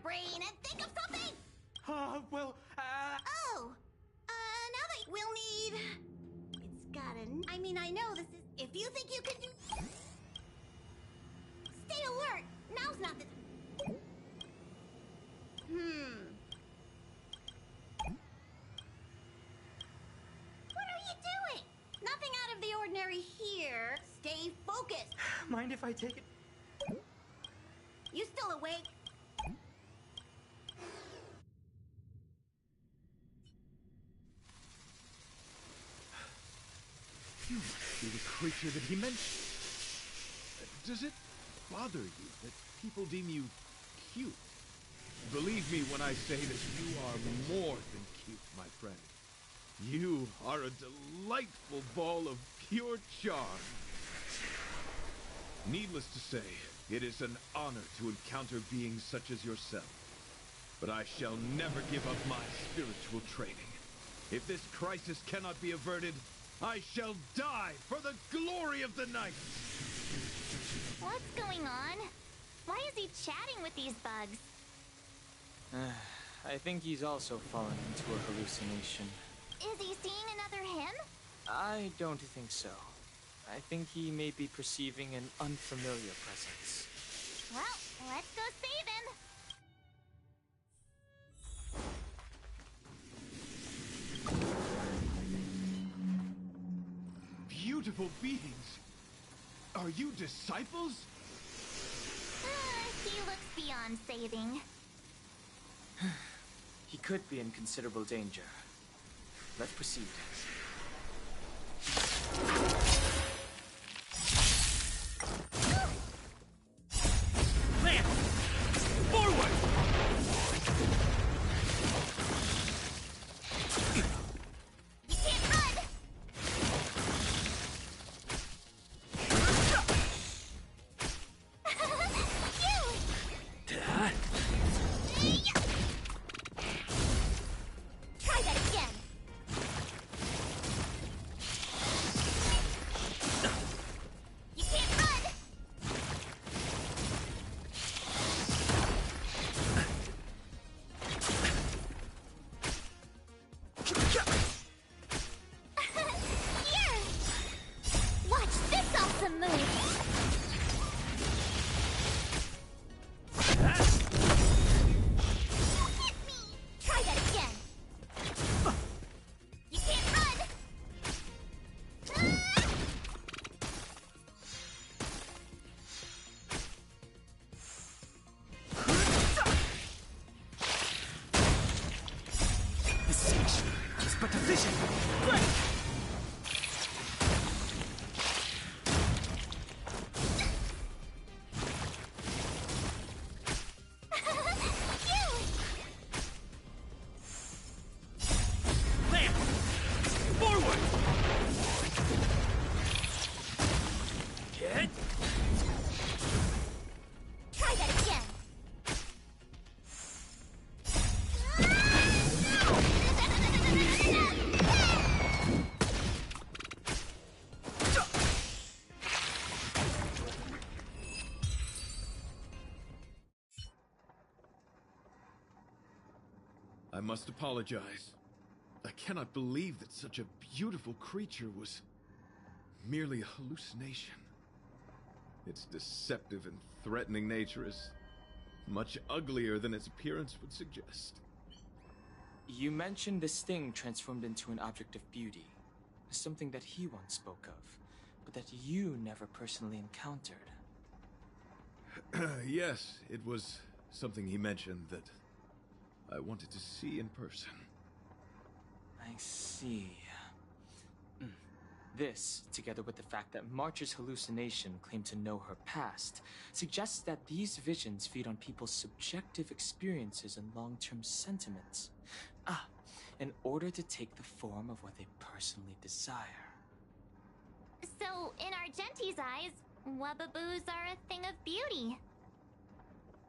brain and think of something! Oh, now that we'll need... It's gotta... I mean, I know this is... If you think you can do... Stay alert! Now's not the... What are you doing? Nothing out of the ordinary here. Stay focused. mind if I take it? You still awake? You must be the creature that he mentioned. Does it bother you that people deem you cute? Believe me when I say that you are more than cute, my friend. You are a delightful ball of pure charm. Needless to say, it is an honor to encounter beings such as yourself. But I shall never give up my spiritual training. If this crisis cannot be averted, I shall die for the glory of the night! What's going on? Why is he chatting with these bugs? I think he's also fallen into a hallucination. Is he seeing another him? I don't think so. I think he may be perceiving an unfamiliar presence. Well, let's go save him! Beautiful beings! Are you disciples? He looks beyond saving. He could be in considerable danger. Let's proceed. Lance! Forward! You can't run! Try that again! You can't run! Here! Watch this awesome move! Hit me! Try that again! You can't run! This section is but a vision. Right! Lance! Forward! Get! Try that again! I must apologize. I cannot believe that such a beautiful creature was merely a hallucination. Its deceptive and threatening nature is much uglier than its appearance would suggest. You mentioned this thing transformed into an object of beauty. Something that he once spoke of, but that you never personally encountered. Yes, it was something he mentioned that I wanted to see in person. I see. This, together with the fact that March's hallucination claimed to know her past, suggests that these visions feed on people's subjective experiences and long-term sentiments. In order to take the form of what they personally desire. So, in Argenti's eyes, Wubbaboos are a thing of beauty.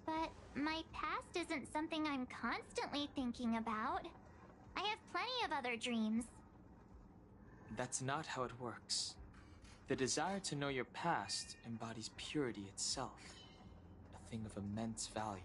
But my past isn't something I'm constantly thinking about. I have plenty of other dreams. That's not how it works. The desire to know your past embodies purity itself, a thing of immense value.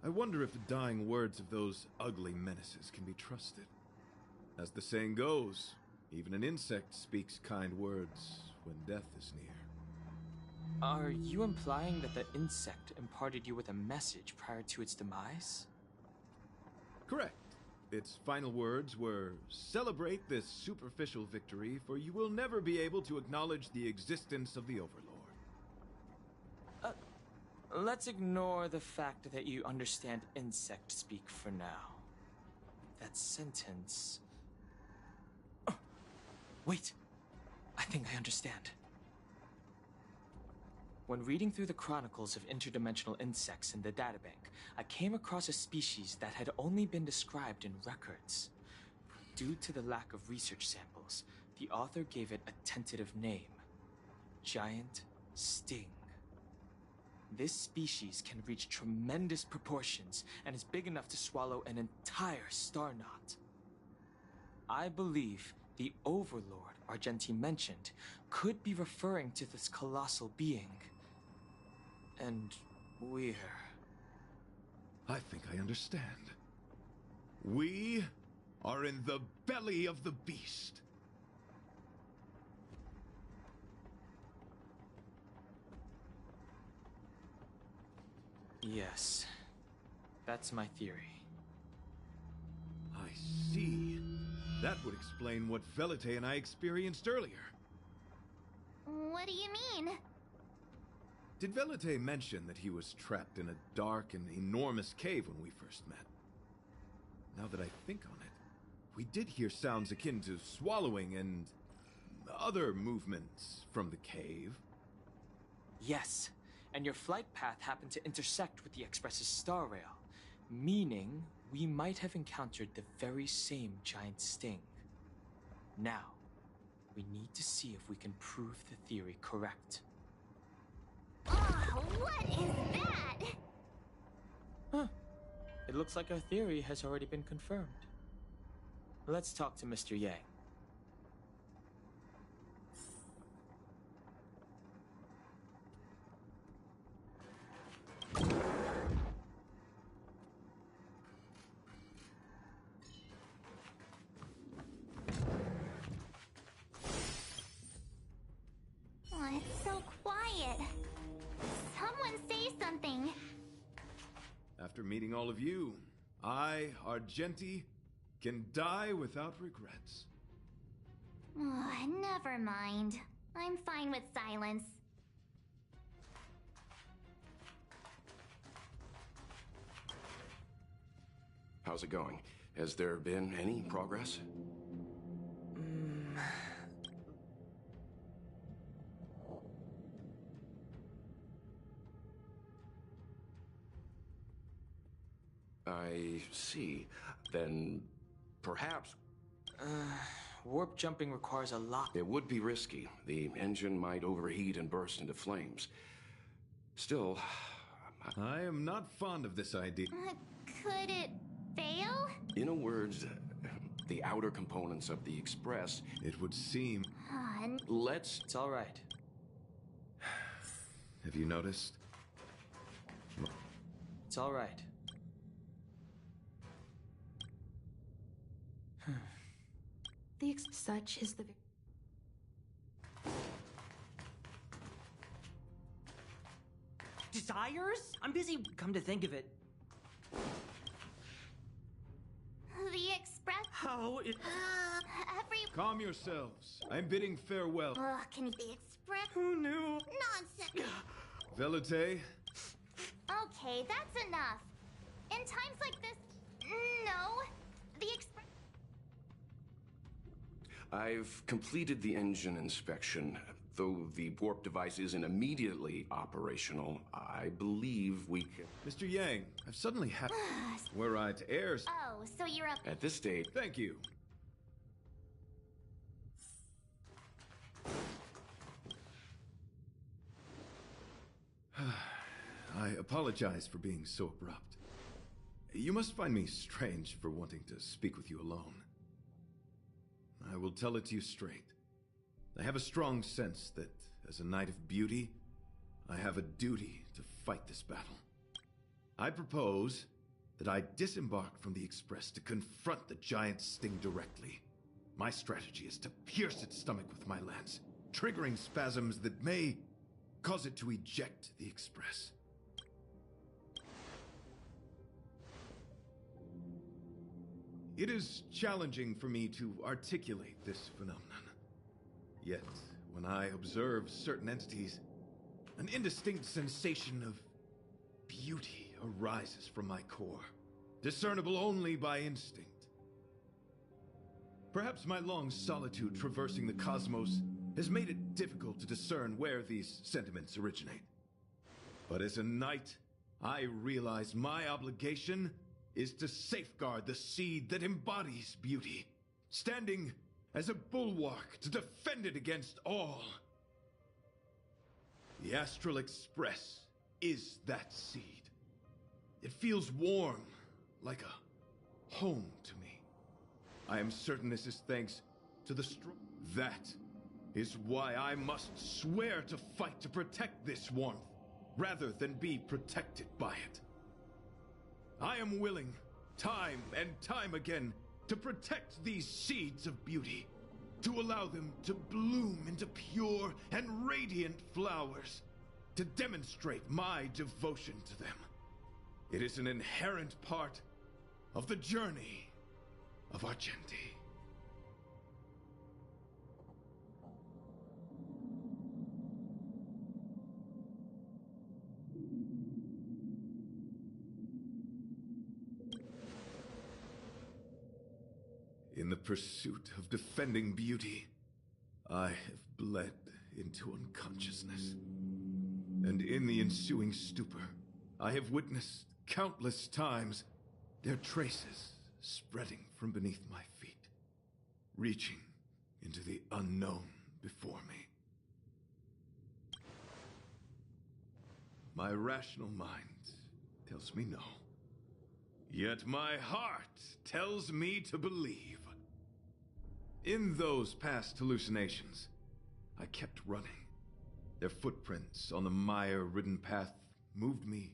I wonder if the dying words of those ugly menaces can be trusted. As the saying goes, even an insect speaks kind words when death is near. Are you implying that the insect imparted you with a message prior to its demise? Correct. Its final words were, "Celebrate this superficial victory, for you will never be able to acknowledge the existence of the Overlord." Let's ignore the fact that you understand insect speak for now. That sentence... Oh, wait! I think I understand. When reading through the chronicles of interdimensional insects in the databank, I came across a species that had only been described in records. Due to the lack of research samples, the author gave it a tentative name: Giant Sting. This species can reach tremendous proportions and is big enough to swallow an entire star knot. I believe the Overlord Argenti mentioned could be referring to this colossal being. And we're... I think I understand. We are in the belly of the beast. Yes, that's my theory. I see. That would explain what Velite and I experienced earlier. What do you mean? Did Velite mention that he was trapped in a dark and enormous cave when we first met? Now that I think on it, we did hear sounds akin to swallowing and other movements from the cave. Yes, and your flight path happened to intersect with the Express's star rail, meaning we might have encountered the very same giant sting. Now, we need to see if we can prove the theory correct. Oh, what is that? Huh. It looks like our theory has already been confirmed. Let's talk to Mr. Yang. Oh, it's so quiet. Someone say something. After meeting all of you, I, Argenti, can die without regrets. Oh, never mind. I'm fine with silence. How's it going? Has there been any progress? I see. Then perhaps Warp jumping requires a lot. it would be risky. The engine might overheat and burst into flames. Still, I am not fond of this idea. Could it fail? in a word, the outer components of the Express, It would seem... let's... It's all right. Have you noticed? It's all right. Such is the... Desires? I'm busy, come to think of it. The Express... How it... every... Calm yourselves. I'm bidding farewell. Ugh, can you... The Express... Who knew? Nonsense! Velite, Okay, that's enough. In times like this... No. The Express... I've completed the engine inspection. Though the warp device isn't immediately operational, I believe we can... Mr. Yang, I've suddenly had... Were I to heirs... Oh, so you're a... At this stage, Thank you. I apologize for being so abrupt. You must find me strange for wanting to speak with you alone. I will tell it to you straight. I have a strong sense that, as a knight of beauty, I have a duty to fight this battle. I propose that I disembark from the Express to confront the giant sting directly. My strategy is to pierce its stomach with my lance, triggering spasms that may cause it to eject the Express. It is challenging for me to articulate this phenomenon. Yet, when I observe certain entities, an indistinct sensation of beauty arises from my core, discernible only by instinct. Perhaps my long solitude traversing the cosmos has made it difficult to discern where these sentiments originate. But as a knight, I realize my obligation is to safeguard the seed that embodies beauty, standing as a bulwark to defend it against all. The Astral Express is that seed. It feels warm, like a home to me. I am certain this is thanks to the That is why I must swear to fight to protect this warmth, rather than be protected by it. I am willing, time and time again, to protect these seeds of beauty, to allow them to bloom into pure and radiant flowers, to demonstrate my devotion to them. It is an inherent part of the journey of Argenti. In the pursuit of defending beauty, I have bled into unconsciousness. And in the ensuing stupor, I have witnessed countless times their traces spreading from beneath my feet, reaching into the unknown before me. My rational mind tells me no. Yet my heart tells me to believe. In those past hallucinations, I kept running. Their footprints on the mire-ridden path moved me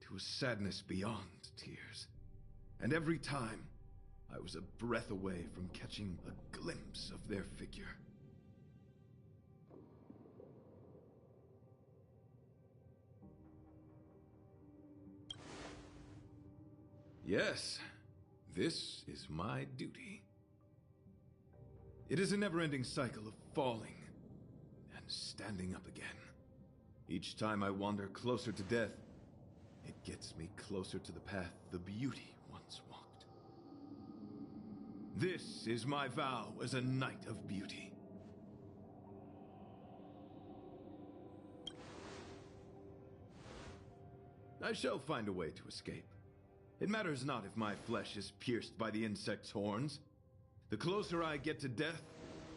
to a sadness beyond tears. And every time, I was a breath away from catching a glimpse of their figure. Yes, this is my duty. It is a never-ending cycle of falling and standing up again. Each time I wander closer to death, it gets me closer to the path the beauty once walked. This is my vow as a knight of beauty. I shall find a way to escape. It matters not if my flesh is pierced by the insect's horns. The closer I get to death,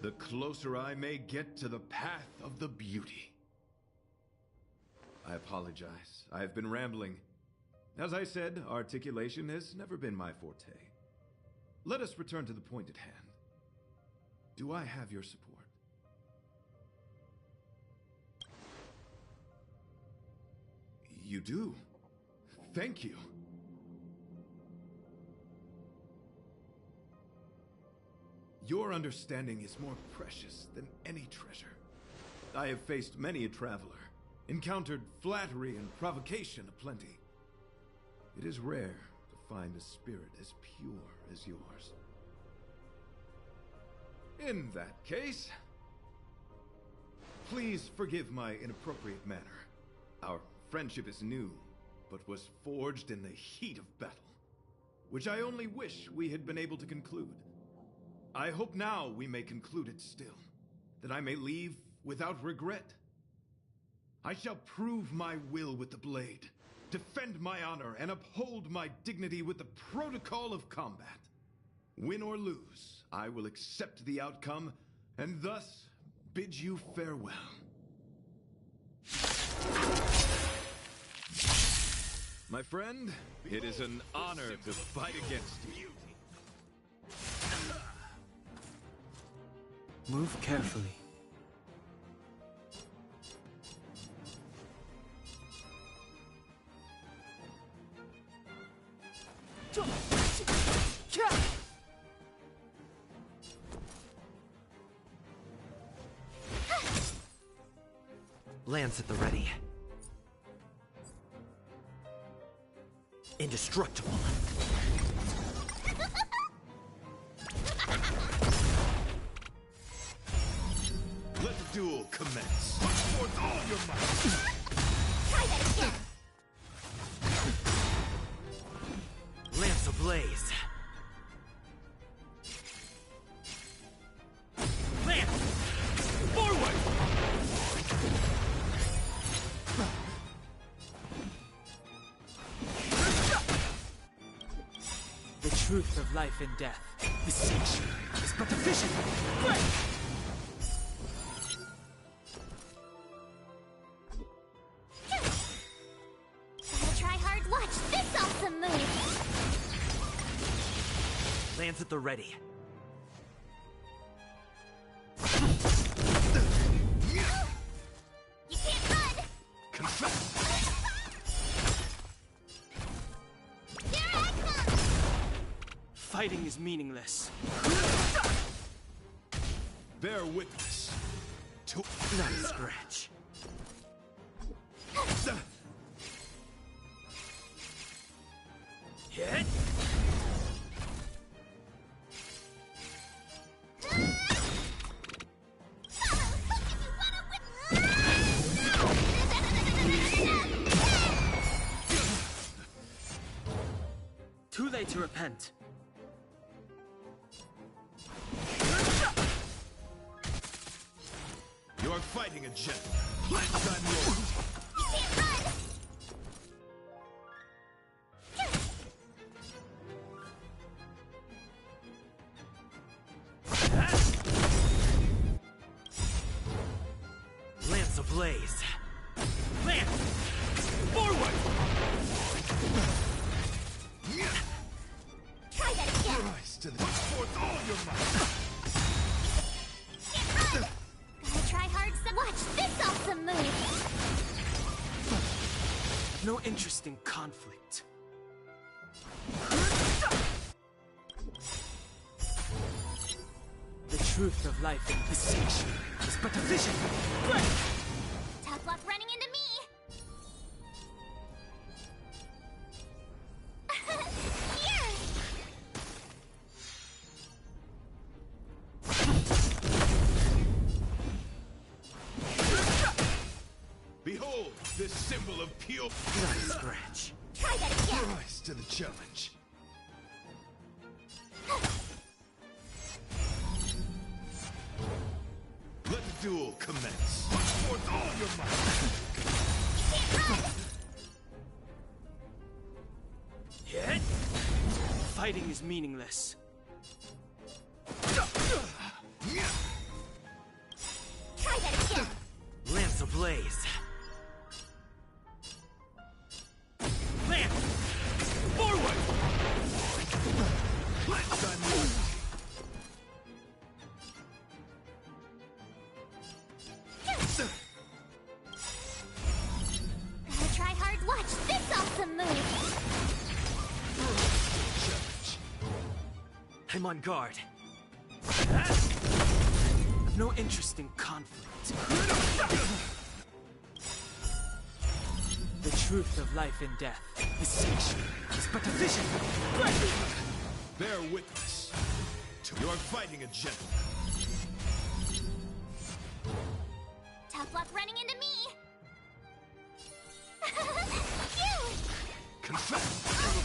the closer I may get to the path of the beauty. I apologize. I have been rambling. As I said, articulation has never been my forte. Let us return to the point at hand. Do I have your support? You do. Thank you. Your understanding is more precious than any treasure. I have faced many a traveler, encountered flattery and provocation aplenty. It is rare to find a spirit as pure as yours. In that case, please forgive my inappropriate manner. Our friendship is new, but was forged in the heat of battle, which I only wish we had been able to conclude. I hope now we may conclude it still, that I may leave without regret. I shall prove my will with the blade, defend my honor, and uphold my dignity with the protocol of combat. Win or lose, I will accept the outcome, and thus bid you farewell. My friend, it is an honor to fight against you. Move carefully. Lance at the ready. Indestructible. Let the duel commence. Put forth all your might. Try that again. Lance ablaze. Lance! Forward! The truth of life and death. Distinction is but a vision. Gotta try hard. Watch this awesome move. Lance at the ready. You can't run. Confess. Here I come. Fighting is meaningless. Bear witness to Not a scratch. Hit! Too late to repent. You're fighting a gentleman. Plant time loyalty. You can't run. Lance ablaze. Lance! Forward! Try that again. Rise to the put forth all your might. Gotta try hard. Watch this awesome move. No interest in conflict. The truth of life and distinction is but a vision. Tough luck running into me. Here. Behold this symbol of pure. Not a scratch. Try that again. Rise to the challenge. Let the duel commence. Put forth all your might. Hit! Fighting is meaningless. Try that again. Lance ablaze. Lance! Forward! Plant time loyalty. Gotta try hard. Watch this awesome move. Challenge. I'm on guard. I've no interest in conflict. The truth of life and death. Distinction is but a vision. Bear witness to you're fighting a gentleman. Tough luck running into me. Confess. Little